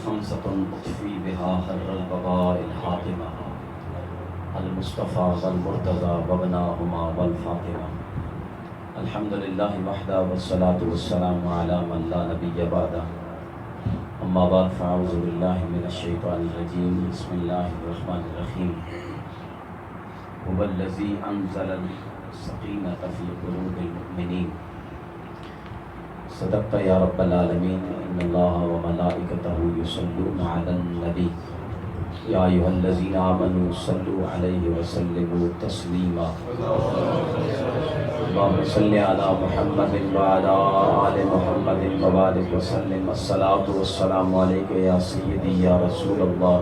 خمسة أطفي بها حر البغاء الحاطمة المصطفى والمرتضى وابناهما والفاطمة. الحمد لله وحده والصلاة والسلام على من لا نبي بعده. أما بعد فأعوذ بالله من الشيطان الرجيم. بسم الله الرحمن الرحيم. هو الذي أنزل السكينة في قلوب المؤمنين. صدقت يا رب العالمين. إن الله وملائكته يصلون على النبي يا أيها الذين آمنوا صلوا عليه وسلموا تسليما. اللهم صل على محمد وعلى آل محمد وبارك وسلم. الصلاة والسلام عليك يا سيدي يا رسول الله.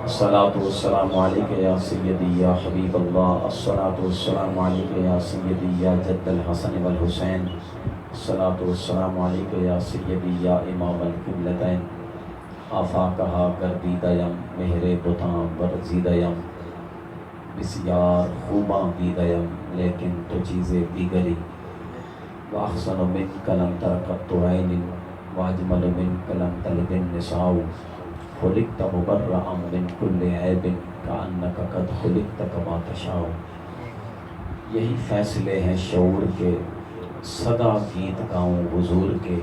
الصلاة والسلام عليك يا سيدي يا حبيب الله. الصلاة والسلام عليك يا سيدي يا جد الحسن والحسين. الصلاة والسلام عليك يا سيدي يا امام القبلتين. آفاقہا گردیدیم مہر بتاں ورزیدیم بسیار خوباں دیدیم لیکن تو چیزیں دیگری. واحسن من کلم ترکت عین واجمل من کلم تلد النساء. خلقت مبرئا من کل عیب کأنک قد خلقت کما تشاء. یہی فیصلے ہیں شعور کے، صدا گیت گاؤں حضور کے.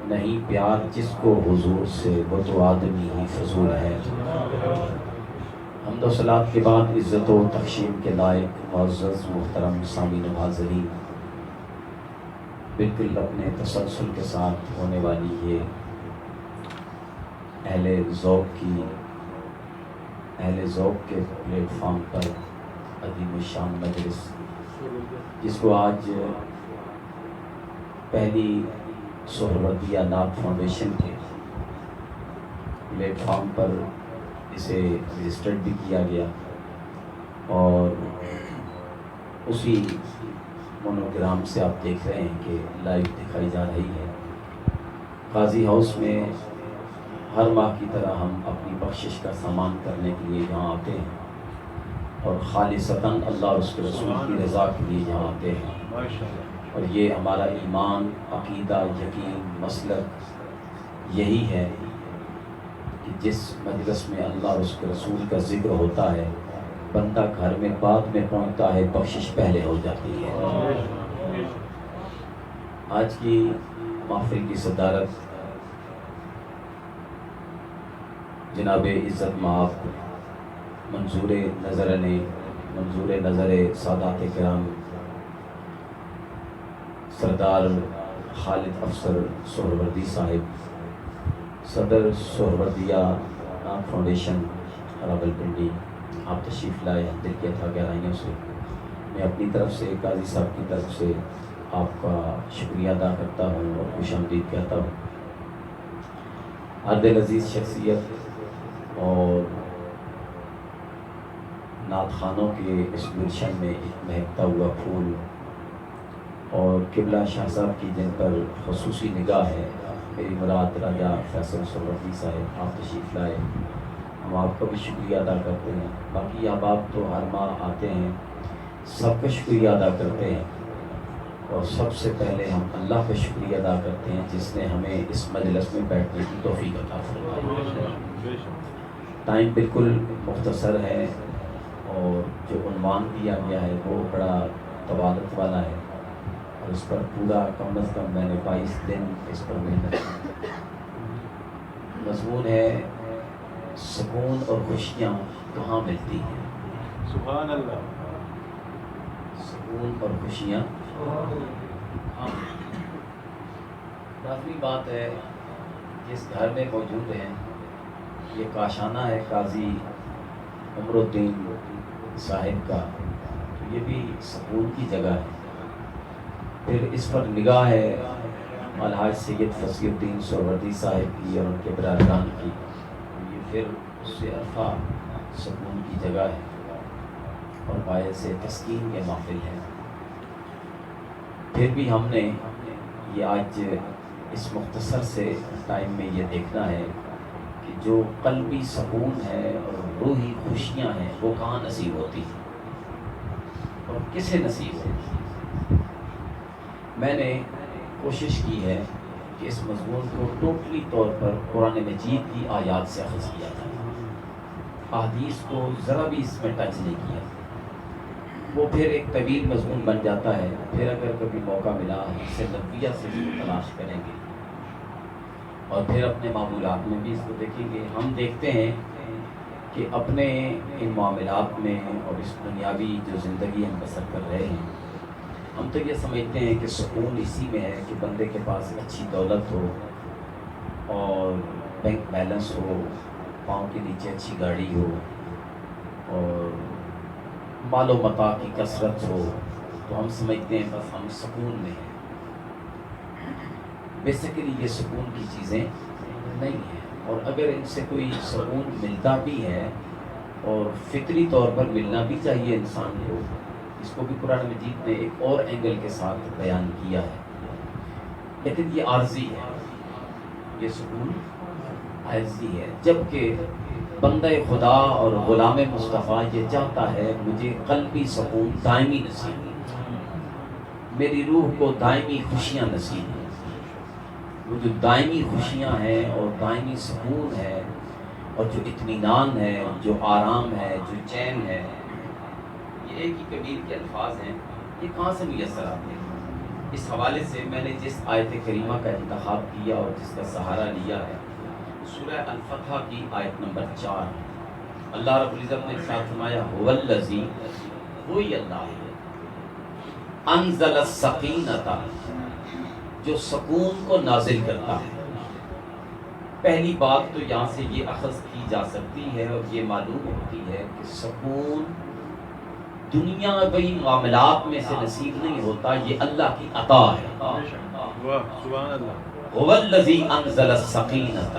نہیں پیار جس کو حضور سے وہ تو آدمی ہی فضول ہے. حمد و صلات کے بعد عزت و تقشیم کے لائق معزز محترم سامعین و حاضرین، بالکل اپنے تسلسل کے ساتھ ہونے والی یہ اہل ذوق کے پلیٹ فارم پر عظیم الشان مجلس، جس کو آج پہلی سہروردیہ نعت فاؤنڈیشن کے پلیٹ فارم پر اسے رجسٹرڈ بھی کیا گیا اور اسی مونوگرام سے آپ دیکھ رہے ہیں کہ لائیو دکھائی جا رہی ہے. قاضی ہاؤس میں ہر ماہ کی طرح ہم اپنی بخشش کا سامان کرنے کے لیے یہاں آتے ہیں اور خالصتاً اللہ اور اس کے رسول کی رضا کے لیے یہاں آتے ہیں. اور یہ ہمارا ایمان، عقیدہ، یقین، مسلک یہی ہے کہ جس مجلس میں اللہ اور اس کے رسول کا ذکر ہوتا ہے بندہ گھر میں بعد میں پہنچتا ہے، بخشش پہلے ہو جاتی ہے. آج کی محفل کی صدارت جناب عزت مآب منظور نظر سادات کرام سردار خالد افسر سہروردی صاحب، صدر سہروردیہ نعت فاؤنڈیشن راولپنڈی، آپ تشریف لائے. دل کی اتھا گہرائیوں سے میں اپنی طرف سے، قاضی صاحب کی طرف سے آپ کا شکریہ ادا کرتا ہوں اور خوش آمدید کہتا ہوں. عرض عزیز شخصیت اور نعت خانوں کے اس گلشن میں ایک مہکتا ہوا پھول اور قبلہ شاہ صاحب کی جن پر خصوصی نگاہ ہے، میری مراد راجہ فیصل سہروردی صاحب، آپ تشریف لائے. ہم آپ کا بھی شکریہ ادا کرتے ہیں. باقی احباب تو ہر ماہ آتے ہیں، سب کا شکریہ ادا کرتے ہیں اور سب سے پہلے ہم اللہ کا شکریہ ادا کرتے ہیں جس نے ہمیں اس مجلس میں بیٹھنے کی توفیق عطا فرمائی. ٹائم بالکل مختصر ہے اور جو عنوان دیا گیا ہے وہ بڑا طوالت والا ہے اور اس پر پورا کم از کم میں نے 22 دن اس پر محنت کی. مضمون ہے سکون اور خوشیاں کہاں ملتی ہیں. سبحان اللہ. سکون اور خوشیاں لازمی بات ہے. جس گھر میں موجود ہیں یہ کاشانہ ہے قاضی عمر الدین صاحب کا، تو یہ بھی سکون کی جگہ ہے. پھر اس پر نگاہ ہے الحاج سید فصیح الدین سہروردی صاحب کی اور ان کے برادران کی، یہ پھر اس سے عرفہ سکون کی جگہ ہے اور باعث تسکین یہ محفل ہے. پھر بھی ہم نے یہ آج اس مختصر سے ٹائم میں یہ دیکھنا ہے کہ جو قلبی سکون ہے اور روحی خوشیاں ہیں وہ کہاں نصیب ہوتی ہیں اور کسے نصیب ہوتی ہیں. میں نے کوشش کی ہے کہ اس مضمون کو ٹوٹلی طور پر قرآن مجید کی آیات سے اخذ کیا تھا، احادیث کو ذرا بھی اس میں ٹچ نہیں کیا۔ وہ پھر ایک طویل مضمون بن جاتا ہے، پھر اگر کبھی موقع ملا سے نبویہ سے اس کو تلاش کریں گے اور پھر اپنے معمولات میں بھی اس کو دیکھیں گے۔ ہم دیکھتے ہیں کہ اپنے ان معاملات میں اور اس دنیاوی جو زندگی ہم بسر کر رہے ہیں، ہم تو یہ سمجھتے ہیں کہ سکون اسی میں ہے کہ بندے کے پاس اچھی دولت ہو اور بینک بیلنس ہو، پاؤں کے نیچے اچھی گاڑی ہو اور مال و متاع کی کثرت ہو، تو ہم سمجھتے ہیں بس ہم سکون میں ہیں۔ بیسیکلی یہ سکون کی چیزیں نہیں ہیں، اور اگر ان سے کوئی سکون ملتا بھی ہے اور فطری طور پر ملنا بھی چاہیے انسان کو، اس کو بھی قرآن مجید نے ایک اور اینگل کے ساتھ بیان کیا ہے، لیکن یہ عارضی ہے، یہ سکون عارضی ہے۔ جبکہ بندہ خدا اور غلام مصطفیٰ یہ چاہتا ہے مجھے قلبی سکون دائمی نصیب ہو، میری روح کو دائمی خوشیاں نصیب ہو۔ وہ جو دائمی خوشیاں ہیں اور دائمی سکون ہے اور جو اطمینان ہے، جو آرام ہے، جو چین ہے، یہ ایک ہی کبیر کے الفاظ ہیں، یہ کہاں سے میسر آتے ہیں؟ اس حوالے سے میں نے جس آیت کریمہ کا انتخاب کیا اور جس کا سہارا لیا ہے، سورہ الفتح کی آیت نمبر 4۔ اللہ رب العزت نے ارشاد فرمایا هو الذی، وہی اللہ ہے، انزل السکینۃ، جو سکون کو نازل کرتا ہے۔ پہلی بات تو یہاں سے یہ اخذ کی جا سکتی ہے اور یہ معلوم ہوتی ہے کہ سکون دنیاوی معاملات میں سے نصیب نہیں ہوتا، یہ اللہ کی عطا ہے۔ سبحان اللہ۔ هو الذی انزل السکینۃ،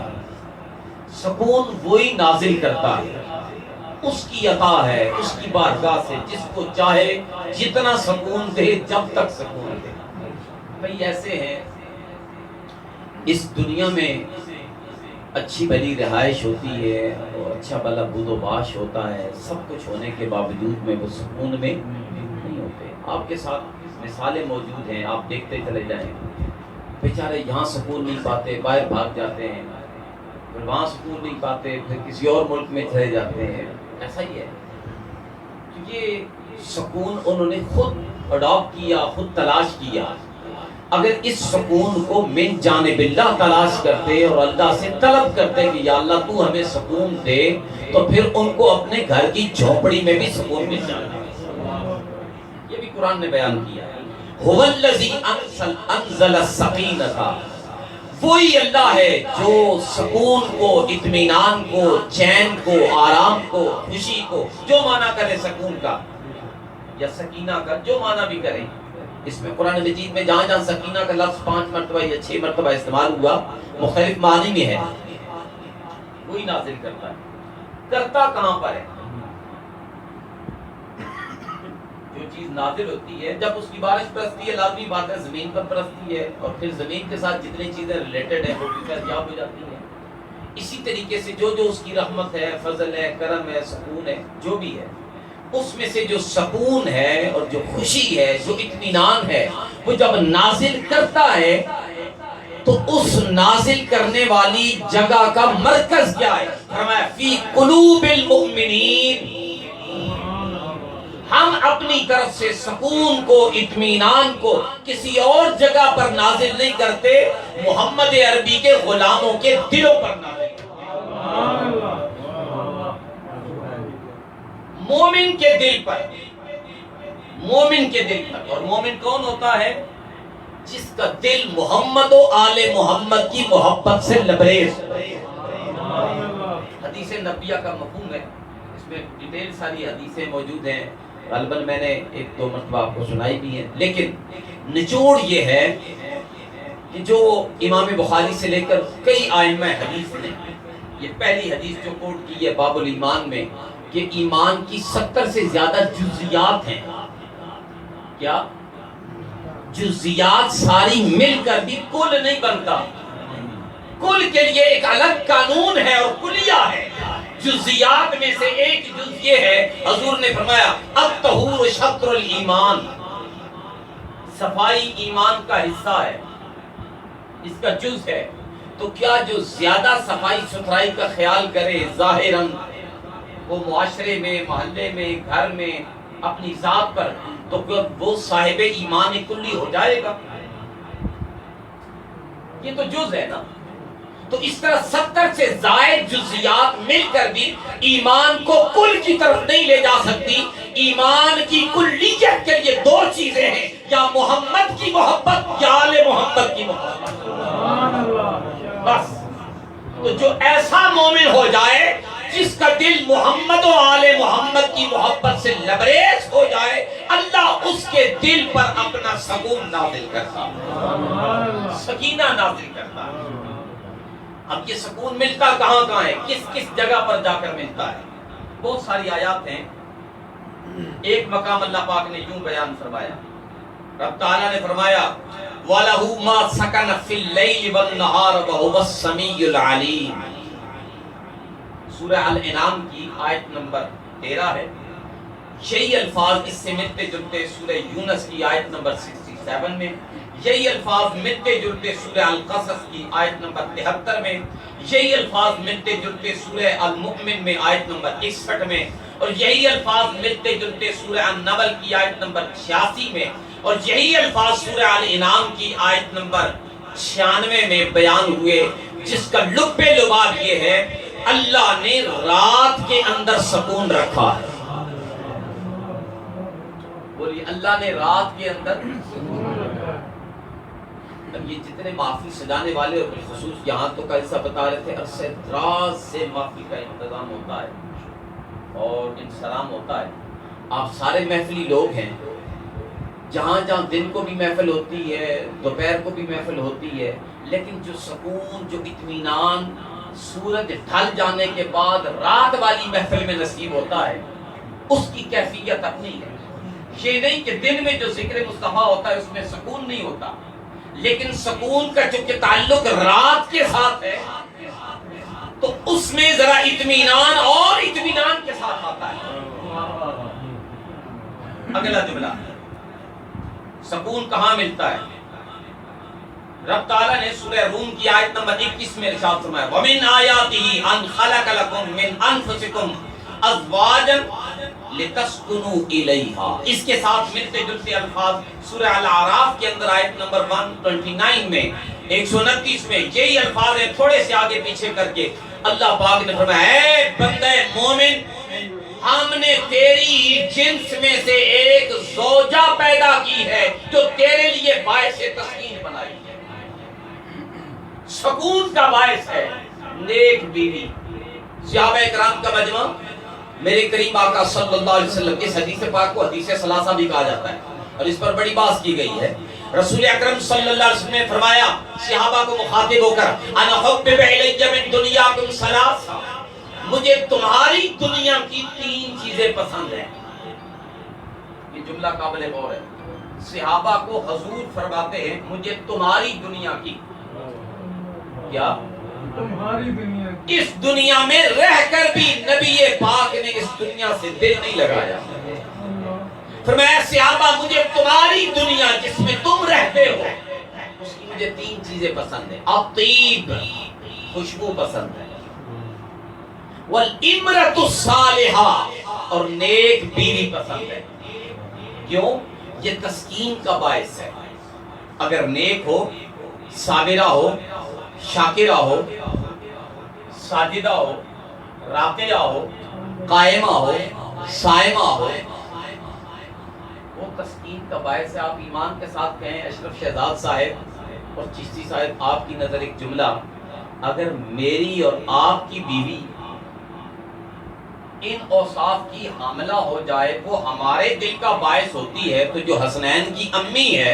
سکون وہی نازل کرتا ہے، اس کی عطا ہے، اس کی بارگاہ سے جس کو چاہے جتنا سکون دے، جب تک سکون دے۔ کئی ایسے ہیں اس دنیا میں اچھی بھلی رہائش ہوتی ہے اور اچھا بھلا بود و باش ہوتا ہے، سب کچھ ہونے کے باوجود میں وہ سکون میں نہیں ہوتے۔ آپ کے ساتھ مثالیں موجود ہیں، آپ دیکھتے چلے جائیں، بیچارے یہاں سکون نہیں پاتے، باہر بھاگ جاتے ہیں، پھر وہاں سکون نہیں پاتے، پھر کسی اور ملک میں چلے جاتے ہیں۔ ایسا ہی ہے، یہ سکون انہوں نے خود اڈاپٹ کیا، خود تلاش کیا۔ اگر اس سکون کو من جانب اللہ تلاش کرتے اور اللہ سے طلب کرتے کہ یا اللہ تو ہمیں سکون دے، تو پھر ان کو اپنے گھر کی جھونپڑی میں بھی سکون مل جاتا۔ یہ بھی قرآن نے بیان کیا ہے، هو الذی انزل السکینۃ، وہی اللہ ہے جو سکون کو، اطمینان کو، چین کو، آرام کو، خوشی کو، جو معنی کرے سکون کا یا سکینہ کا، جو معنی بھی کریں۔ اس میں قرآن مجید میں جہاں جہاں سکینہ کا لفظ 5 مرتبہ یا 6 مرتبہ استعمال ہوا، مختلف معنی میں ہے، وہی نازل کرتا ہے۔ کرتا کہاں پر ہے؟ جو چیز نازل ہوتی ہے، جب اس کی بارش برستی ہے، لازمی بات ہے زمین پر برستی ہے، اور پھر زمین کے ساتھ جتنی چیزیں ریلیٹڈ ہیں وہ بھی فیضیاب ہو جاتی ہیں۔ اسی طریقے سے جو اس کی رحمت ہے، فضل ہے، کرم ہے، سکون ہے، جو بھی ہے، اس میں سے جو سکون ہے اور جو خوشی ہے، جو اطمینان ہے، وہ جب نازل کرتا ہے تو اس نازل کرنے والی جگہ کا مرکز کیا ہے؟ فرمایا فی قلوب المؤمنین، ہم اپنی طرف سے سکون کو، اطمینان کو کسی اور جگہ پر نازل نہیں کرتے، محمد عربی کے غلاموں کے دلوں پر نازل کرتے، مومن کے دل پر، مومن کے دل پر۔ اور مومن کون ہوتا ہے؟ جس کا دل محمد و آل محمد کی محبت سے لبریز۔ حدیث نبیہ کا مفہوم ہے، اس میں ڈیٹیل ساری حدیثیں موجود ہیں، غالباً میں نے 1-2 مرتبہ آپ کو سنائی بھی ہیں، لیکن نچوڑ یہ ہے کہ جو امام بخاری سے لے کر کئی ائمہ حدیث نے یہ پہلی حدیث جو کوٹ کی ہے باب الایمان میں، کہ ایمان کی 70 سے زیادہ جزیات ہیں۔ کیا؟ جزیات ساری مل کر بھی کل نہیں بنتا، کل کے لیے ایک الگ قانون ہے اور کلیہ ہے۔ جزیات میں سے ایک جز یہ ہے، حضور نے فرمایا الطہور شطر الایمان، صفائی ایمان کا حصہ ہے۔ اس کا جز ہے، تو کیا جو زیادہ صفائی ستھرائی کا خیال کرے ظاہراً وہ معاشرے میں، محلے میں، گھر میں، اپنی ذات پر، تو کیا وہ صاحب ایمان کلی ہو جائے گا؟ یہ تو جز ہے نا۔ تو اس طرح 70 سے زائد جزیات مل کر بھی ایمان کو کل کی طرف نہیں لے جا سکتی۔ ایمان کی کلیت کے لیے دو چیزیں ہیں، یا محمد کی محبت یا آل محمد کی محبت، بس۔ تو جو ایسا مومن ہو جائے جس کا دل محمد و آل محمد کی محبت سے لبریز ہو جائے، اللہ اس کے دل پر اپنا سکون نازل کرتا، سکینہ نازل کرتا۔ اب یہ سکون ملتا کہاں کہاں ہے، کس کس جگہ پر جا کر ملتا ہے؟ بہت ساری آیات ہیں۔ ایک مقام اللہ پاک نے یوں بیان فرمایا، رب تعالیٰ نے فرمایا وَلَهُ مَا سَكَنَ فِي اللَّيْلِ وَالنَّهَارِ وَهُوَ السَّمِيعُ الْعَلِيمُ، سورہ الانعام کی آیت نمبر 13 ہے۔ یہی الفاظ اس سے ملتے جلتے سورہ یونس کی آیت نمبر 67 میں، یہی الفاظ ملتے جلتے سورہ القصص کی آیت نمبر 73 میں، یہی الفاظ ملتے جلتے سورہ المؤمن میں آیت نمبر 61 میں، اور یہی الفاظ ملتے جلتے سورہ النمل کی آیت نمبر 86 میں، اور یہی الفاظ سورہ الانعام کی آیت نمبر 96 میں بیان ہوئے، جس کا لب لباب یہ ہے اللہ نے رات کے اندر سکون رکھا ہے۔ بولیے اللہ نے رات کے اندر سکون رکھا ہے۔ اب یہ جتنے محفل سجانے والے اور بالخصوص یہاں تو کا حصہ بتا رہے تھے، عرصے دراز سے محفل کا انتظام ہوتا ہے اور انسلام ہوتا ہے۔ آپ سارے محفلی لوگ ہیں، جہاں جہاں دن کو بھی محفل ہوتی ہے، دوپہر کو بھی محفل ہوتی ہے، لیکن جو سکون، جو اطمینان سورج ڈھل جانے کے بعد رات والی محفل میں نصیب ہوتا ہے، اس کی کیفیت اپنی ہے۔ یہ نہیں کہ دن میں جو ذکر مصطفیٰ ہوتا ہے اس میں سکون نہیں ہوتا، لیکن سکون کا چونکہ تعلق رات کے ساتھ ہے تو اس میں ذرا اطمینان اور اطمینان کے ساتھ آتا ہے۔ اگلا جملہ، سکون کہاں ملتا ہے؟ رب تعالیٰ نے سورہ روم کی آیت نمبر 21 میں ارشاد فرمایا وَمِنْ آیَاتِهِ أَنْ خَلَقَ لَكُم مِّنْ أَنفُسِكُمْ أَزْوَاجًا لِتَسْكُنُوا إِلَيْهَا، اس کے ساتھ ملتے جلتے الفاظ سورہ الاعراف کے اندر آیت نمبر 129 میں، 129 میں یہی الفاظ ہیں۔ تھوڑے سے آگے پیچھے کر کے اللہ پاک نے فرمایا اے بندہ مومن، ہم نے تیری جنس میں سے ایک زوجہ پیدا کی ہے جو تیرے لیے باعث تسکین بنائی ہے، سکون کا باعث ہے، نیک بیوی۔ صحابہ کرام کا مجمع، میرے کریم آقا صلی اللہ علیہ وسلم، اس حدیث پاک کو حدیث ثلاثہ بھی کہا جاتا ہے اور اس پر بڑی بحث کی گئی ہے۔ رسول اکرم صلی اللہ علیہ وسلم نے فرمایا صحابہ کو مخاطب ہو کر انا حبب الی من دنیاکم ثلاثہ، مجھے تمہاری دنیا کی 3 چیزیں پسند ہیں۔ یہ جملہ قابل غور ہے، صحابہ کو حضور فرماتے ہیں مجھے تمہاری دنیا کی، کیا تمہاری دنیا کی، اس دنیا میں رہ کر بھی نبی پاک نے اس دنیا سے دل نہیں لگایا۔ فرمایا صحابہ مجھے تمہاری دنیا جس میں تم رہتے ہو اس کی مجھے 3 چیزیں پسند ہیں۔ الطیب، خوشبو پسند ہے، والامرۃ الصالحہ، اور نیک بیوی پسند ہے۔ کیوں؟ یہ تسکین کا باعث ہے۔ اگر نیک ہو، صابرہ ہو، شاکرہ ہو، ساجدہ ہو، راکعہ ہو، قائمہ ہو، صائمہ ہو، وہ تسکین کا باعث ہے۔ آپ ایمان کے ساتھ کہیں اشرف شہزاد صاحب اور چشتی صاحب، آپ کی نظر ایک جملہ، اگر میری اور آپ کی بیوی ان اوصاف کی حاملہ ہو جائے وہ ہمارے دل کا باعث ہوتی ہے، تو جو حسنین کی امی ہے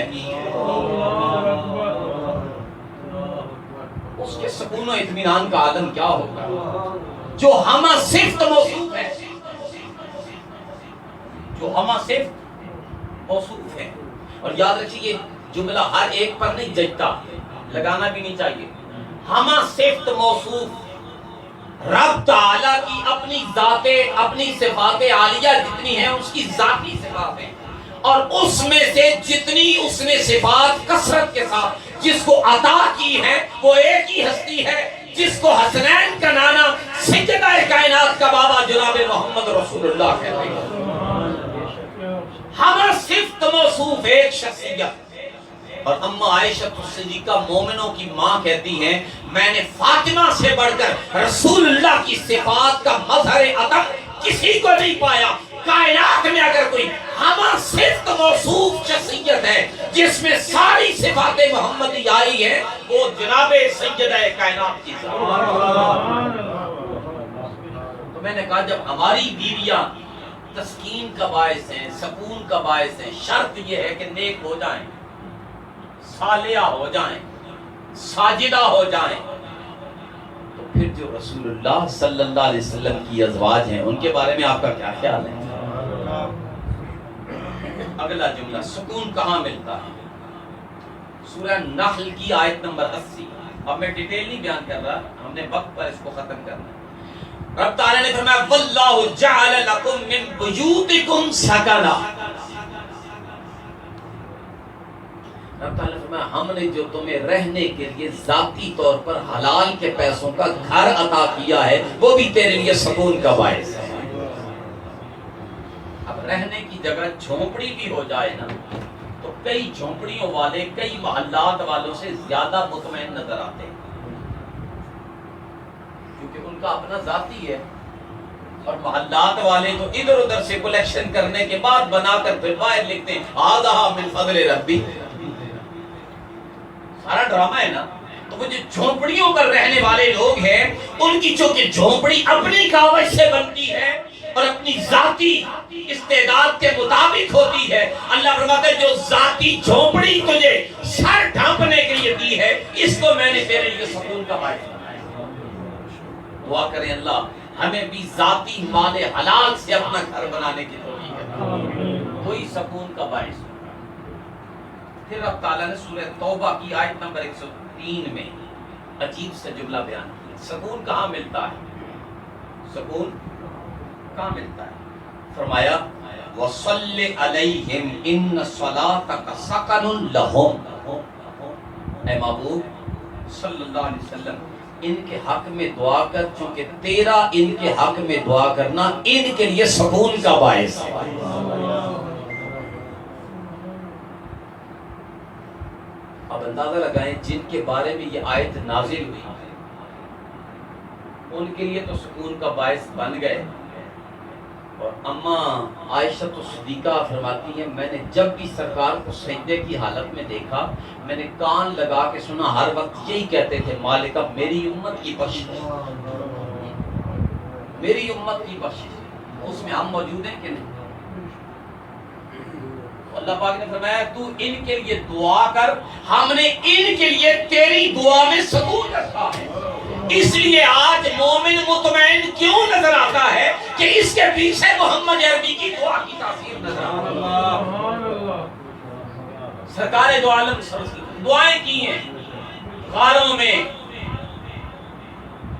اس کے سکون و اطمینان کا عالم کیا ہوگا؟ جو ہمہ صفت موصوف ہے، جو ہمہ صفت موصوف ہے۔ اور یاد رکھیے یہ جملہ ہر ایک پر نہیں ججتا، لگانا بھی نہیں چاہیے۔ ہمہ صفت موصوف رب تعالیٰ کی اپنی ذاتیں، اپنی صفات عالیہ جتنی ہیں اس کی ذاتی صفات ہیں، اور اس میں سے جتنی اس نے صفات کثرت کے ساتھ جس کو عطا کی ہے وہ ایک ہی ہستی ہے جس کو حسنین کا نانا سیدہ کائنات کا بابا جناب محمد رسول اللہ کہتے ہیں. ہمیں صرف موصوف ایک شخصیت. اور اما عائشہ صدیقہ مومنوں کی ماں کہتی ہیں میں نے فاطمہ سے بڑھ کر رسول اللہ کی صفات کا مظہر ادب کسی کو نہیں پایا. کائنات میں اگر کوئی ہمیں صرف موصوف شخصیت ہے جس میں ساری صفات محمدی آئی ہے وہ جناب سیدہ کائنات کی ذات. تو میں نے کہا جب ہماری بیویاں تسکین کا باعث ہیں، سکون کا باعث ہیں، شرط یہ ہے کہ نیک ہو جائیں، صالحہ ہو جائیں، ساجدہ ہو جائیں. تو پھر جو رسول اللہ صلی اللہ علیہ وسلم کی ازواج ہیں ان کے بارے میں آپ کا کیا خیال ہے؟ اگلا جملہ سکون کہاں ملتا ہے؟ سورہ نحل کی آیت نمبر 80. اب میں ڈیٹیل نہیں بیان کر رہا، ہم نے وقت پر اس کو ختم کرنا ہے. رب تعالیٰ نے فرمایا واللہ جعل لکم من بیوتکم سکنا. رب تعالیٰ نے فرمایا ہم نے جو تمہیں رہنے کے لیے ذاتی طور پر حلال کے پیسوں کا گھر عطا کیا ہے وہ بھی تیرے لیے سکون کا باعث ہے. اب رہنے کی جگہ جھونپڑی بھی ہو جائے نا تو کئی جھونپڑیوں والے کئی محلات والوں سے زیادہ مطمئن نظر آتے ہیں کیونکہ ان کا اپنا ذاتی ہے. اور محلات والے تو ادھر ادھر سے کلیکشن کرنے کے بعد بنا کر پھر باہر لکھتے ہیں آدھا من فضل ربی. سارا ڈرامہ ہے نا. تو وہ جو جھونپڑیوں پر رہنے والے لوگ ہیں ان کی چونکہ جھونپڑی اپنی کاوش سے بنتی ہے اور اپنی ذاتی استعداد کے مطابق ہوتی ہے. اللہ فرماتا ہے جو ذاتی جھونپڑی تجھے سر ڈھانپنے کے لیے دی ہے اس کو میں نے تیرے لیے سکون کا باعث بنایا. دعا کریں اللہ ہمیں بھی ذاتی مال حلال سے اپنا گھر بنانے کی توفیق عطا. کوئی سکون کا باعث. پھر رب تعالیٰ نے سورہ توبہ کی آیت نمبر 103 میں عجیب سے جملہ بیان کیا. سکون کہاں ملتا ہے؟ سکون کہاں ملتا ہے؟ فرمایا وَصَلِّ عَلَيْهِمْ إِنَّ صَلَاتَكَ سَكَنٌ لَهُمْ. اے محبوب صلی اللہ علیہ وسلم ان کے حق میں دعا کر چونکہ تیرا ان کے حق میں دعا کرنا ان کے لیے سکون کا باعث ہے. اب اندازہ لگائیں جن کے بارے میں یہ آیت نازل ہوئی ان کے لیے تو سکون کا باعث بن گئے. اور اما عائشہ صدیقہ فرماتی ہیں میں نے جب بھی سرکار کو سجدے کی حالت میں دیکھا میں نے کان لگا کے سنا ہر وقت یہی کہتے تھے مالکہ میری امت کی بخشش، میری امت کی بخشش. اس میں ہم موجود ہیں کہ نہیں؟ اللہ پاک نے فرمایا تو ان کے لیے دعا کر ہم نے ان کے لیے تیری دعا میں سکون رکھا ہے. اس لیے آج مومن مطمئن کیوں نظر آتا ہے کہ اس کے پیچھے محمد عربی کی دعا کی تاثیر نظر آتی ہے. سرکار دو عالم دعائیں کی ہیں غاروں میں،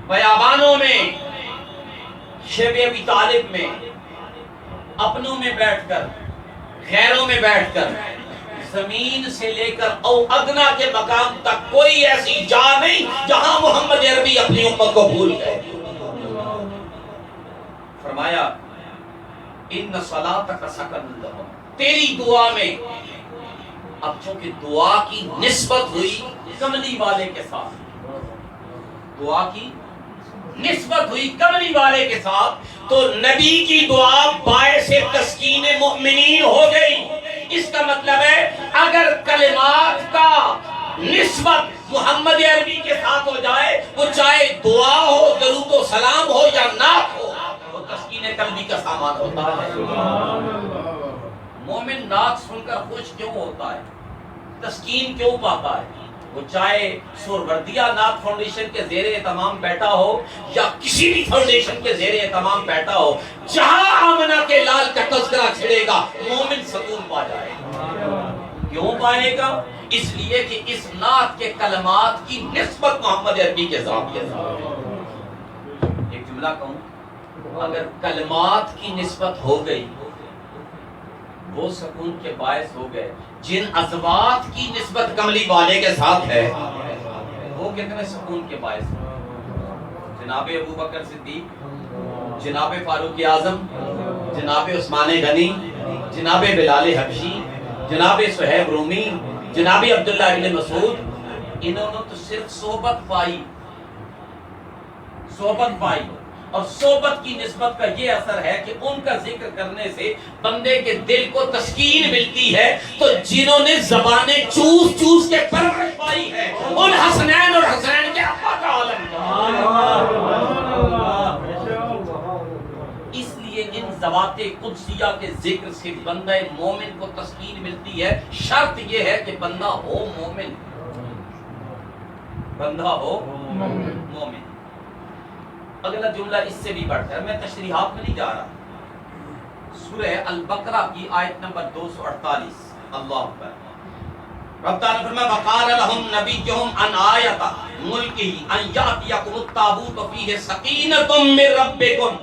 بیابانوں میں، شیب ابی طالب میں، اپنوں میں بیٹھ کر، غیروں میں بیٹھ کر، زمین سے لے کر او ادنا کے مقام تک کوئی ایسی جا نہیں جہاں محمد عربی اپنی امت کو بھول گئے. فرمایا ان صلاتک سکن لہم، تیری دعا میں. اب چونکہ دعا کی نسبت ہوئی کملی والے کے ساتھ، دعا کی نسبت ہوئی کملی والے کے ساتھ تو نبی کی دعا باعث تسکین مؤمنین ہو گئی. اس کا مطلب ہے اگر کلمات کا نسبت محمد عربی کے ساتھ ہو جائے وہ چاہے دعا ہو، درود و سلام ہو یا نعت ہو، وہ تسکین قلبی کا سامان ہوتا ہے. مومن نعت سن کر خوش کیوں ہوتا ہے، تسکین کیوں پاتا ہے؟ وہ چاہے سہروردیہ نعت فاؤنڈیشن کے زیر اہتمام بیٹھا ہو یا کسی بھی فاؤنڈیشن کے زیر اہتمام بیٹھا ہو، جہاں آمنہ کے لال کا تذکرہ چھڑے گا مومن سکون پا جائے گا. کیوں پائے گا؟ اس لیے کہ اس نعت کے کلمات کی نسبت محمد عربی کے ذات کے ساتھ. ایک جملہ کہوں، اگر کلمات کی نسبت ہو گئی وہ سکون کے باعث ہو گئے جن ازواج کی نسبت کملی والے کے ساتھ ہے وہ کتنے سکون کے باعث ہیں. جناب ابو بکر صدیق، جناب فاروق اعظم، جناب عثمان غنی، جناب بلال حبشی، جناب صہیب رومی، جناب عبداللہ ابن مسعود، انہوں نے تو صرف صحبت پائی، صحبت پائی. اور صحبت کی نسبت کا یہ اثر ہے کہ ان کا ذکر کرنے سے بندے کے دل کو تسکین ملتی ہے. تو جنہوں نے زبانیں چوس چوس کے پرورش پائی ہے ان حسنین اور حسنین کے ابا کا عالم اس لیے ان ذوات قدسیہ کے ذکر سے بندہ مومن کو تسکین ملتی ہے. شرط یہ ہے کہ بندہ ہو مومن، بندہ ہو مومن. اگلا جملہ اس سے بھی بڑھتا ہے، میں تشریحات میں نہیں جا رہا. سورہ البقرہ کی آیت نمبر 248. اللہ اکبر. رب تعالیٰ فرمایا وقال لهم نبيهم ان آیۃ ملکہ ان یاتیکم التابوت فیہ سکینۃ من ربکم.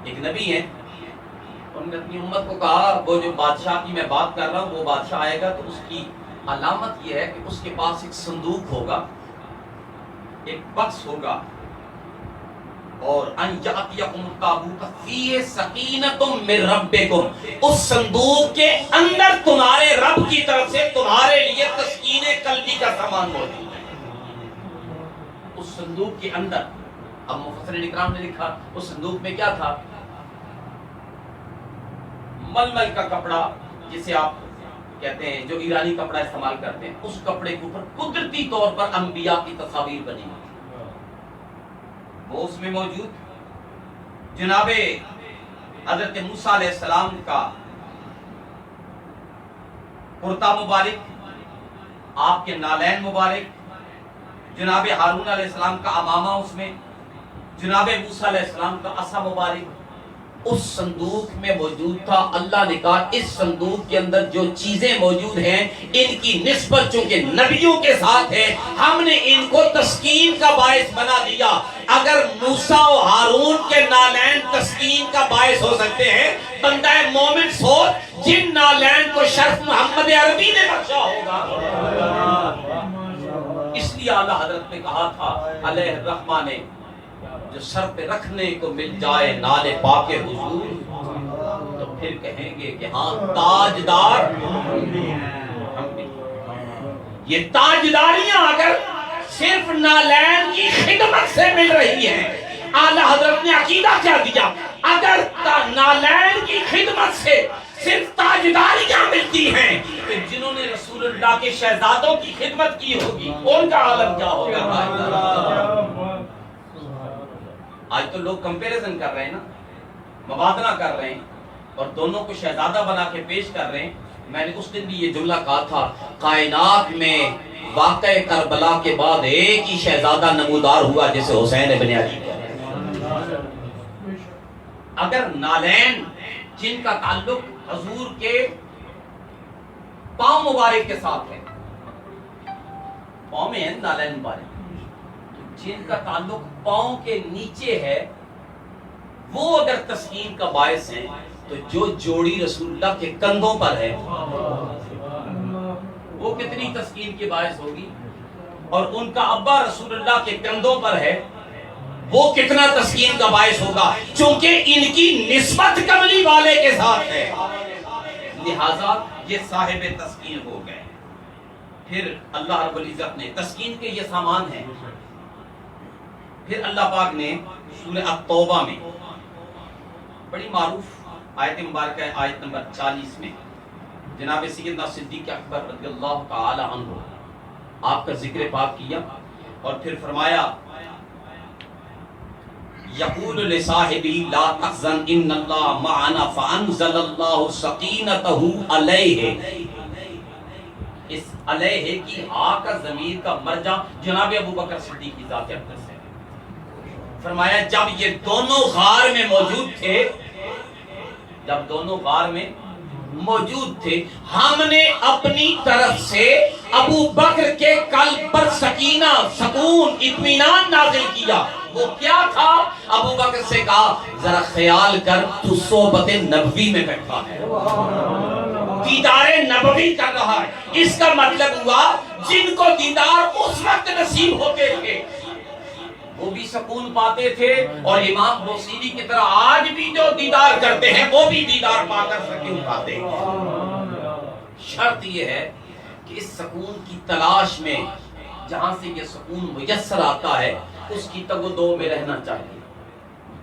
ایک نبی ہیں، انہوں نے اپنی امت کو کہا وہ جو بادشاہ کی میں بات کر رہا ہوں وہ بادشاہ آئے گا تو اس کی علامت یہ ہے کہ اس کے پاس ایک صندوق ہوگا، ایک بکس ہوگا، اور ان یاتیکم التابوت فیہ سکینۃ من ربکم، اس صندوق کے اندر تمہارے رب کی طرف سے تمہارے لیے تسکین قلبی کا سامان موجود ہے. اس صندوق کے اندر اب مفسرین اکرام نے لکھا اس صندوق میں کیا تھا؟ ململ کا کپڑا جسے آپ کہتے ہیں جو ایرانی کپڑا استعمال کرتے ہیں، اس کپڑے کے اوپر قدرتی طور پر انبیاء کی تصاویر بنی ہوئی وہ اس میں موجود. جناب حضرت موسیٰ علیہ السلام کا کرتا مبارک، آپ کے نالین مبارک، جناب ہارون علیہ السلام کا امامہ اس میں، جناب موسیٰ علیہ السلام کا عصا مبارک اس صندوق میں موجود تھا. اللہ نے کہا اس صندوق کے اندر جو چیزیں موجود ہیں ان کی نسبت چونکہ نبیوں کے ساتھ ہے ہم نے ان کو تسکین کا باعث بنا دیا. اگر موسیٰ و ہارون کے نالین تسکین کا باعث ہو سکتے ہیں، بندہ مومن سوچ جن نالین کو شرف محمد عربی نے بخشا ہوگا. اس لیے اعلیٰ حضرت نے کہا تھا علیہ الرحمہ نے جو سر پہ رکھنے کو مل جائے نال پاک حضور تو پھر کہیں گے کہ ہاں تاجدار. یہ تاجداریاں اگر صرف نالین کی خدمت سے مل رہی ہیں، اعلیٰ حضرت نے عقیدہ کیا دیا اگر نالین کی خدمت سے صرف تاجداریاں ملتی ہیں تو جنہوں نے رسول اللہ کے شہزادوں کی خدمت کی ہوگی ان کا عالم کیا ہوگا. آج تو لوگ کمپیریزن کر رہے ہیں نا، مبادلہ کر رہے ہیں اور دونوں کو شہزادہ بنا کے پیش کر رہے ہیں. میں نے اس دن بھی یہ جملہ کہا تھا کائنات میں واقع کربلا کے بعد ایک ہی شہزادہ نمودار ہوا جسے حسین ابن علی. اگر نالین جن کا تعلق حضور کے پاؤں مبارک کے ساتھ ہے، پاؤں میں ہے نالین مبارک، جن کا تعلق پاؤں کے نیچے ہے وہ اگر تسکین کا باعث ہے تو جو جوڑی رسول اللہ کے کندھوں پر ہے وہ کتنی تسکین کے باعث ہوگی، اور ان کا ابا رسول اللہ کے کندھوں پر ہے وہ کتنا تسکین کا باعث ہوگا چونکہ ان کی نسبت کملی والے کے ساتھ ہے. لہذا یہ صاحب تسکین ہو گئے. پھر اللہ رب العزت نے تسکین کے یہ سامان ہیں. پھر اللہ پاک نے سورہ التوبہ میں بڑی معروف آیت مبارکہ ہے، آیت نمبر 40 میں جناب سیدنا صدیق اکبر رضی اللہ تعالی عنہ آپ کا ذکر پاک کیا اور پھر فرمایا یقول لصاحبہ لا تحزن ان اللہ معنا فانزل اللہ سکینتہ علیہ. اس علیہ کی ہا کا ضمیر کا مرجع جناب ابو بکر صدیق کی ذات اقدس ہے. فرمایا جب یہ دونوں غار میں موجود تھے، جب دونوں غار میں موجود تھے ہم نے اپنی طرف سے ابو بکر کے قلب پر سکینہ، سکون، اطمینان نازل کیا. وہ کیا تھا؟ ابو بکر سے کہا ذرا خیال کر تو صحبت نبوی میں بیٹھا ہے. دیدار نبوی کر رہا ہے۔ اس کا مطلب ہوا جن کو دیدار اس وقت نصیب ہوتے تھے وہ بھی سکون پاتے تھے، اور امام بوصیری کی طرح آج بھی جو دیدار کرتے ہیں وہ بھی دیدار پا کر سکون پاتے ہیں۔ شرط یہ ہے کہ اس سکون کی تلاش میں جہاں سے یہ سکون میسر آتا ہے اس کی تگ و دو میں رہنا چاہیے۔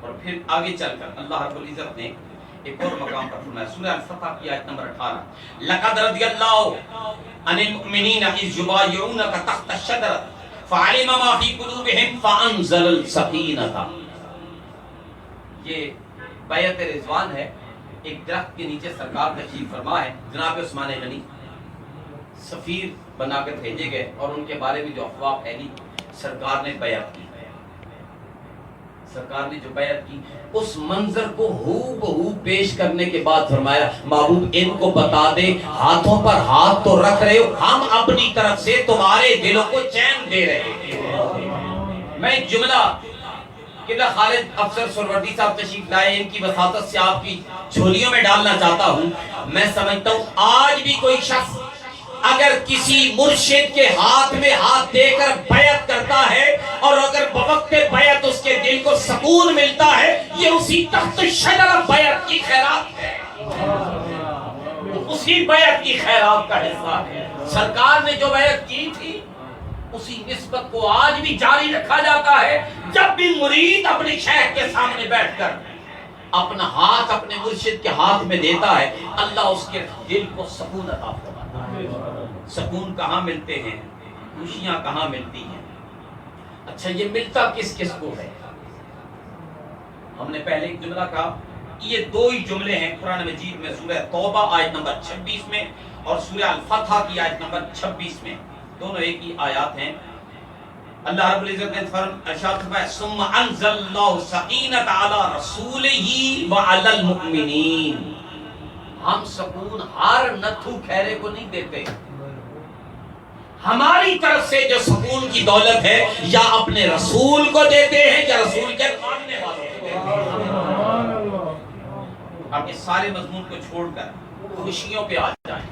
اور پھر آگے چل کر اللہ رب العزت نے ایک اور مقام پر فرمایا، سورہ الفتح کی آیت نمبر 18، لقد رضی اللہ عن المؤمنین اذ یبایعونک تحت الشجرۃ فعلم ما فی قلوبہم فانزل السکینۃ۔ یہ بیعت رضوان ہے، ایک درخت کے نیچے سرکار تشریف فرما ہے، جناب عثمان غنی سفیر بنا کر بھیجے گئے اور ان کے بارے میں جو افواہ پھیلی سرکار نے بیعت کی۔ سرکار نے جو بیعت کی اس منظر کو ہو بہو پیش کرنے کے بعد فرمایا محبوب ان کو بتا دے ہاتھوں پر ہاتھ تو رکھ رہے ہو، ہم اپنی طرف سے تمہارے دلوں کو چین دے رہے ہیں۔ میں ایک جملہ قبلہ خالد افسر سروردی صاحب تشریف لائے، ان کی وساطت سے آپ کی جھولیوں میں ڈالنا چاہتا ہوں۔ میں سمجھتا ہوں آج بھی کوئی شخص اگر کسی مرشد کے ہاتھ میں ہاتھ دے کر بیعت کرتا ہے اور اگر بوقت بیعت اس کے دل کو سکون ملتا ہے، یہ اسی تحت شجرہ بیعت کی خیرات ہے، اسی بیعت کی خیرات کا حصہ ہے۔ سرکار نے جو بیعت کی تھی اسی نسبت کو آج بھی جاری رکھا جاتا ہے۔ جب بھی مرید اپنے شیخ کے سامنے بیٹھ کر اپنا ہاتھ اپنے مرشد کے ہاتھ میں دیتا ہے، اللہ اس کے دل کو سکون عطا فرماتا ہے۔ سکون کہاں ملتے ہیں، خوشیاں کہاں ملتی ہیں؟ اچھا یہ ملتا کس کس کو ہے؟ ہم نے پہلے ایک جملہ کہا، یہ دو ہی جملے ہیں قرآن مجید میں، سورہ توبہ آیت نمبر 26 میں اور سورہ الفتح کی آیت نمبر 26 میں، دونوں ایک ہی آیات ہیں۔ اللہ رب العزت نے ارشاد فرمایا ثم انزل اللہ سکینۃ علی رسولہ وعلی المؤمنین۔ ہم سکون ہر نتھو خیرے کو نہیں دیتے، ہماری طرف سے جو سکون کی دولت ہے یا اپنے رسول کو دیتے ہیں یا رسول کے ماننے والوں کو دیتے ہیں۔ اب اس سارے مضمون کو چھوڑ کر خوشیوں پہ آ جائیں۔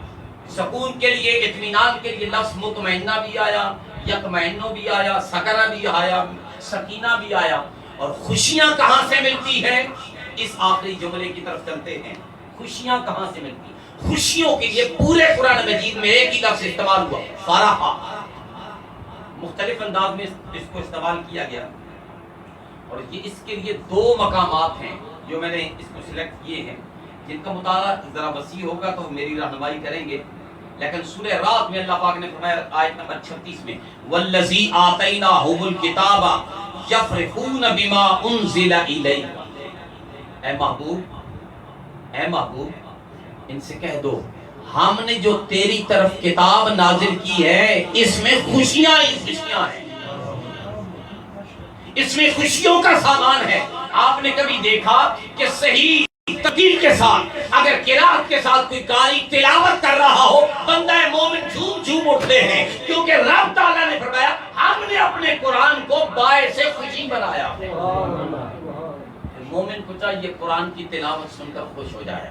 سکون کے لیے، اطمینان کے لیے لفظ مطمئنہ بھی آیا، یطمئنو بھی آیا، سکنہ بھی آیا، سکینہ بھی آیا۔ اور خوشیاں کہاں سے ملتی ہیں؟ اس آخری جملے کی طرف چلتے ہیں۔ خوشیاں کہاں سے ملتی ہیں؟ خوشیوں کے لیے پورے قرآن مجید میں ایک ہی لفظ استعمال ہوا، فرح۔ مختلف انداز میں اس کو استعمال کیا گیا، اور یہ اس کے لیے دو مقامات ہیں جو میں نے اس کو سلیکٹ کیے ہیں، جن کا مطالعہ ذرا وسیع ہوگا تو میری رہنمائی کریں گے۔ لیکن سورہ رات میں اللہ پاک نے فرمایا آیت نمبر 36 میں والذی آتیناہم الکتاب یفرحون بما انزل الیک۔ اے محبوب ان سے کہہ دو ہم نے جو تیری طرف کتاب نازل کی ہے اس میں خوشیاں ہی خوشیاں ہیں، اس میں خوشیوں کا سامان ہے۔ آپ نے کبھی دیکھا کہ صحیح ترتیل کے ساتھ اگر قرات کے ساتھ کوئی قاری تلاوت کر رہا ہو بندہ مومن جھوم جھوم اٹھتے ہیں، کیونکہ رب تعالیٰ نے فرمایا ہم نے اپنے قرآن کو باعث خوشی بنایا۔ مومن کو چاہیے قرآن کی تلاوت سن کر خوش ہو جائے۔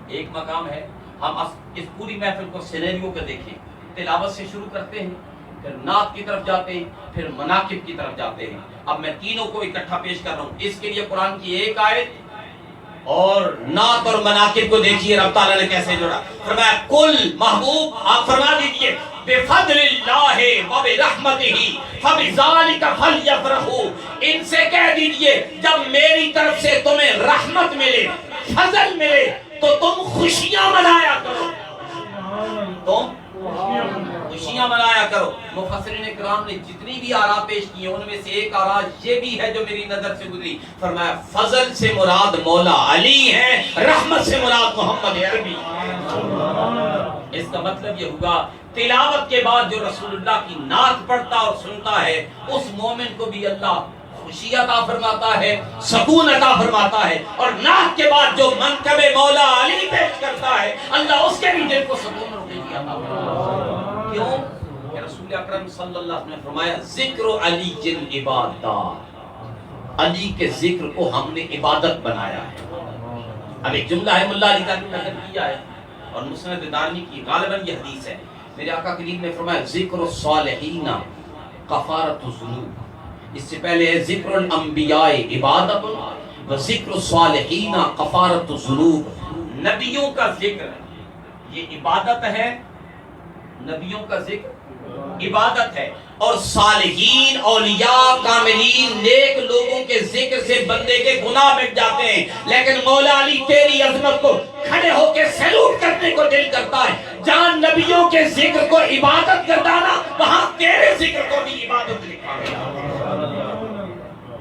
ایک مقام ہے ہم اس پوری محفل کو سینیریو پہ دیکھیں، تلاوت سے شروع کرتے ہیں، پھر نعت کی طرف جاتے ہیں، پھر مناقب کی طرف جاتے ہیں۔ اب میں تینوں کو اکٹھا پیش کر رہا ہوں۔ اس کے لیے قرآن کی ایک آیت اور نعت اور مناقب کو دیکھیے رب تعالیٰ نے کیسے جوڑا۔ فرمایا کل محبوب آپ فرما دیجئے بفضل اللہ وبرحمتہ فبذالک فلیفرحوا، ان سے کہہ دیجئے جب میری طرف سے تمہیں رحمت ملے، فضل ملے تو تم خوشیاں منایا کرو، تم خوشیاں منایا کرو۔ مفسرین کرام نے جتنی بھی آراء پیش کی ہیں ان میں سے ایک آراء یہ بھی ہے جو میری نظر سے گزری۔ فرمایا فضل سے مراد مولا علی ہے، رحمت سے مراد محمد عربی۔ اس کا مطلب یہ ہوا تلاوت کے بعد جو رسول اللہ کی نعت پڑھتا اور سنتا ہے اس مومن کو بھی اللہ خوشی عطا فرماتا ہے، سکون عطا فرماتا ہے، اور نعت کے بعد جو منقب مولا علی پیش کرتا ہے اللہ اس کے بھی دل کو سکون اور خوشی عطا فرماتا ہے۔ کیوں؟ کہ رسول اکرم صلی اللہ علیہ وسلم نے فرمایا ذکر علی جن عبادات، علی کے ذکر کو ہم نے عبادت بنایا ہے۔ اب ایک جملہ ہے ملا علی کا نقل کیا ہے، اور مسند دارمی کی غالباً یہ حدیث ہے. میرے آقا کریم نے فرمایا ذکر الصالحین کفارۃ الذنوب. اس سے پہلے ہے ذکر الانبیاء عبادت و ذکر الصالحین کفارۃ الذنوب. نبیوں کا ذکر یہ عبادت ہے، نبیوں کا ذکر عبادت ہے، اور صالحین اولیاء کاملین نیک لوگوں کے ذکر سے بندے کے گناہ مٹ جاتے ہیں. لیکن مولا علی تیری عظمت کو کھڑے ہو کے سیلوٹ کرنے کو دل کرتا ہے. جہاں نبیوں کے ذکر کو عبادت گردانا وہاں تیرے ذکر کو بھی عبادت لکھا گیا.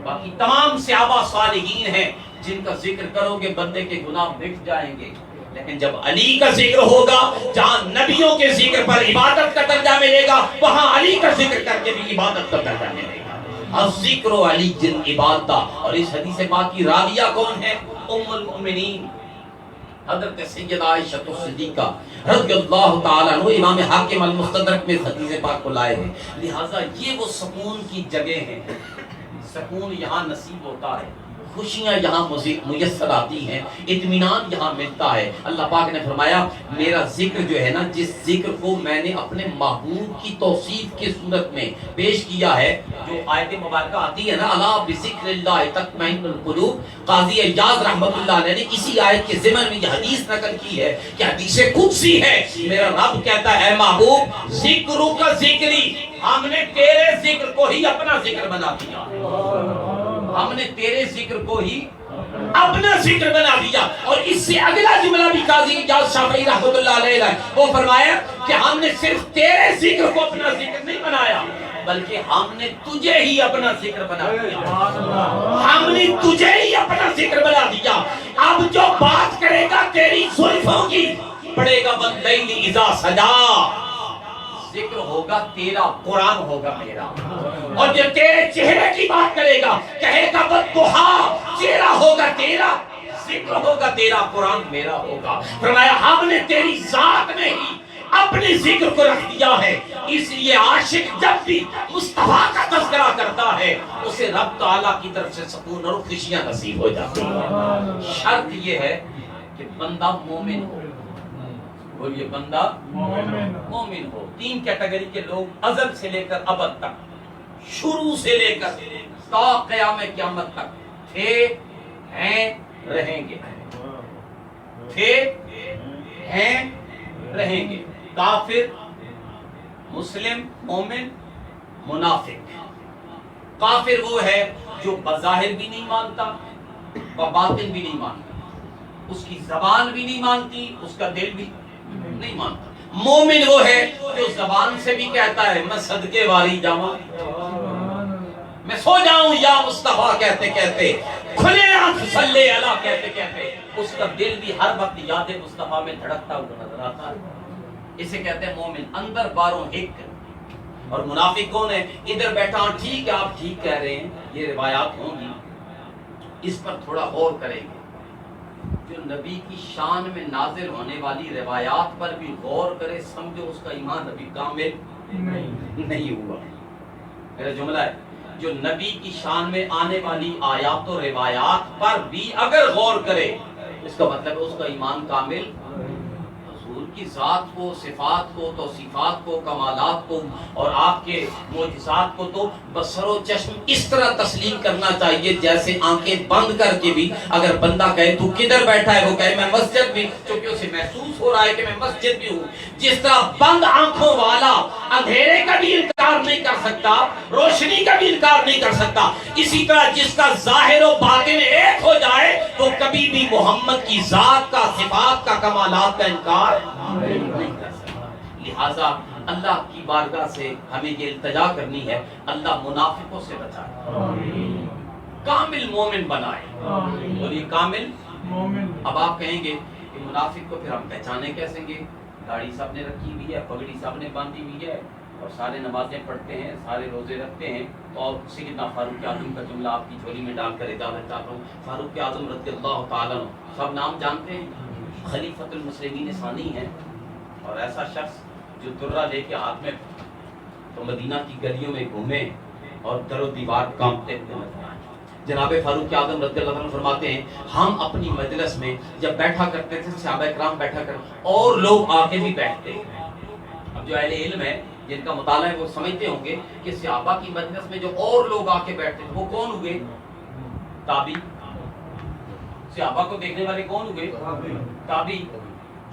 باقی تمام صحابہ صالحین ہیں جن کا ذکر کرو گے بندے کے گناہ مٹ جائیں گے. لیکن جب علی کا ذکر ہوگا جہاں نبیوں کے ذکر پر عبادت کا درجہ ملے گا وہاں علی کا ذکر کر کے بھی عبادت کا درجہ ملے گا. الذکر علی جن عبادت. اور اس حدیث پاک کی راویہ کون ہے؟ ام المؤمنین حضرت سیدہ عائشہ صدیقہ رضی اللہ تعالیٰ عنہ. امام حاکم المستدرک میں حدیث پاک کو لائے ہیں. لہٰذا یہ وہ سکون کی جگہ ہیں. سکون یہاں نصیب ہوتا ہے، خوشیاں یہاں میسر آتی ہیں، اطمینان یہاں ملتا ہے. اللہ پاک نے فرمایا میرا ذکر جو ہے نا، جس ذکر کو میں نے اپنے محبوب کی توصیف کی صورت میں پیش کیا ہے، جو آیت مبارکہ آتی ہے نا الا بذکر اللہ تطمئن القلوب. قاضی ایاز رحمۃ اللہ علیہ نے اسی آیت کے ضمن میں یہ حدیث نقل کی ہے کہ حدیث قدسی ہے. میرا رب کہتا ہے محبوب ذکروں کا ذکری، ہم نے تیرے ذکر کو ہی اپنا ذکر بنا دیا، ہم نے تیرے ذکر کو ہی اپنا ذکر بنا دیا. اور اس سے اگلا جملہ بھی قاضی اجاز شافعی رحمۃ اللہ علیہ وہ فرمایا کہ ہم نے صرف تیرے ذکر کو اپنا ذکر نہیں بنایا بلکہ ہم نے تجھے ہی اپنا ذکر بنا دیا. ہم نے تجھے ہی اپنا ذکر بنا دیا. اب جو بات کرے گا تیری زلفوں کی، پڑے گا واللیل اذا سجا، ذکر ہوگا تیرا، قرآن ہوگا میرا. اور جو تیرے چہرے کی بات کرے گا کہے گا والضحیٰ، چہرہ ہوگا تیرا، ذکر ہوگا تیرا، قرآن میرا ہوگا. فرمایا ہم نے تیری ذات میں ہی اپنے ذکر کو رکھ دیا ہے. اس لیے عاشق جب بھی مصطفیٰ کا تذکرہ کرتا ہے اسے رب تعالیٰ کی طرف سے سکون اور خوشیاں نصیب ہو جاتی ہیں. شرط یہ ہے کہ بندہ مومن ہو. بولیے بندہ مومن ہو. تین کیٹیگری کے لوگ ازل سے لے کر ابد تک، شروع سے لے کر تا قیام قیامت تک تھے، ہیں، رہیں گے. تھے، ہیں، رہیں گے. کافر، مسلم، مومن، منافق. کافر وہ ہے جو بظاہر بھی نہیں مانتا اور باطن بھی نہیں مانتا، اس کی زبان بھی نہیں مانتی، اس کا دل بھی نہیں مانتا. مومن وہ ہے جو زبان سے بھی کہتا ہے میں صدقے والی جاواں، میں سو جاؤں یا مصطفیٰ کہتے کہتے، کھلے آنکھ صلی اللہ کہتے کہتے، اس کا دل بھی ہر وقت یاد مصطفیٰ میں دھڑکتا ہوا نظر آتا ہے. اسے کہتے ہیں مومن. اندر باروں ہک. اور منافق کون ہے؟ ادھر بیٹھا ہوں ٹھیک ہے آپ ٹھیک کہہ رہے ہیں، یہ روایات ہوں گی، اس پر تھوڑا غور کریں گے. جو نبی کی شان میں نازل ہونے والی روایات پر بھی غور کرے سمجھو اس کا ایمان ابھی کامل نہیں ہوا. میرا جملہ ہے جو نبی کی شان میں آنے والی آیات و روایات پر بھی اگر غور کرے اس کا مطلب ہے اس کا ایمان کامل. حضور کی ذات کو، صفات کو، توصیفات کو، کمالات کو اور آپ کے معجزات کو تو بصر و چشم اس طرح تسلیم کرنا چاہیے جیسے آنکھیں بند کر کے بھی اگر بندہ کہے تو کدھر بیٹھا ہے وہ کہے میں مسجد بھی، کیونکہ اسے محسوس ہو رہا ہے کہ میں مسجد بھی ہوں. جس طرح بند آنکھوں والا اندھیرے کا بھی انکار نہیں کر سکتا، روشنی کا بھی انکار نہیں کر سکتا، اسی طرح جس کا ظاہر و باطن ایک ہو جائے وہ کبھی بھی محمد کی ذات کا، صفات کا، کمالات کا انکار نہیں کر سکتا. لہذا اللہ کی بارگاہ سے ہمیں یہ التجا کرنی ہے اللہ منافقوں سے بچائے، کامل مومن بنائے. اور یہ کامل مومن. اب آپ کہیں گے کہ منافق کو پھر ہم پہچانے کیسے گے؟ داڑھی سب نے رکھی ہوئی ہے، پگڑی سب نے باندھی ہوئی ہے اور سارے نمازیں پڑھتے ہیں، سارے روزے رکھتے ہیں. اور سیدنا فاروق اعظم کا جملہ آپ کی جھولی میں ڈال کر اجازت چاہتا ہوں. فاروق اعظم رضی اللہ تعالیٰ عنہ سب نام جانتے ہیں، خلیفۃ المسلمین ثانی ہیں اور ایسا شخص جو درہ لے کے ہاتھ میں تو مدینہ کی گلیوں میں گھومے اور در و دیوار کانپتے ہوئے نظر آئے. جناب فاروق اعظم رضی اللہ عنہ فرماتے ہیں ہم اپنی مجلس میں جب بیٹھا کرتے تھے صحابہ کرام بیٹھا کرتے اور لوگ آ کے بھی بیٹھتے. اب جو اہل علم ہے جن کا مطالعہ ہے وہ سمجھتے ہوں گے کہ صحابہ کی مجلس میں جو اور لوگ آ کے بیٹھتے تھے وہ کون ہوئے؟ تابعی. صحابہ کو دیکھنے والے کون ہوئے؟ تابعی.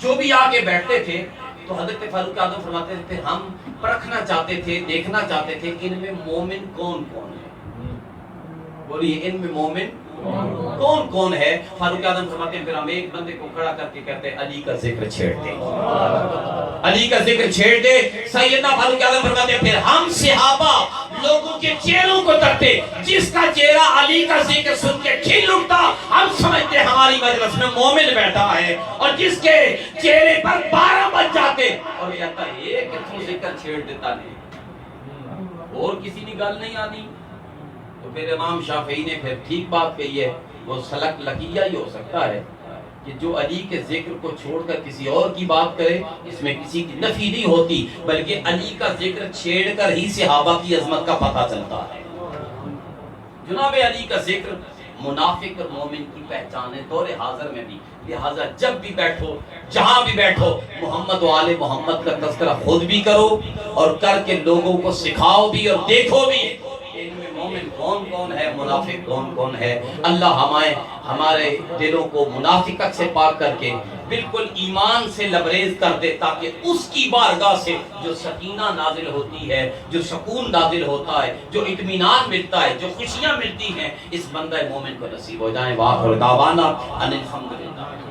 جو بھی آ کے بیٹھتے تھے تو حضرت فاروق اعظم فرماتے تھے ہم پرکھنا چاہتے تھے, دیکھنا چاہتے تھے کہ ان میں مومن کون کون ہے. بولیے ان میں مومن کون کون ہے؟ فاروق اعظم فرماتے ہیں پھر ہم ایک بندے کو کھڑا کر کے کہتے ہیں علی کا ذکر چھیڑ دے, علی کا ذکر چھیڑ دے. سیدنا فاروق اعظم فرماتے ہیں پھر ہم صحابہ لوگوں کے چہروں کو تکتے, جس کا چہرہ علی کا ذکر سن کے کھل اٹھتا ہم سمجھتے ہماری مجلس میں مومن بیٹھا ہے, اور جس کے چہرے پر 12 بج جاتے اور یہ کہتا ہے کہ تو ذکر چھیڑ دیتا نہیں اور کسی نے گل نہیں آنی. تو پھر امام شافعی نے پھر ٹھیک بات کہی ہے, وہ سلک لقیہ ہی ہو سکتا ہے کہ جو علی کے ذکر کو چھوڑ کر کسی اور کی بات کرے اس میں کسی کی نفی نہیں ہوتی, بلکہ علی کا ذکر چھیڑ کر ہی صحابہ کی عظمت کا پتہ چلتا ہے. جناب علی کا ذکر منافق اور مومن کی پہچان ہے دور حاضر میں بھی. لہذا جب بھی بیٹھو جہاں بھی بیٹھو محمد و آل محمد کا تذکرہ خود بھی کرو اور کر کے لوگوں کو سکھاؤ بھی اور دیکھو بھی ان میں مومن کون کون ہے, منافق کون کون ہے. اللہ ہمارے دلوں کو منافقت سے پاک کر کے بالکل ایمان سے لبریز کر دے, تاکہ اس کی بارگاہ سے جو سکینہ نازل ہوتی ہے, جو سکون نازل ہوتا ہے, جو اطمینان ملتا ہے, جو خوشیاں ملتی ہیں اس بندہ مومن کو نصیب ہو جائیں. وآخر دعوانا ان الحمدللہ.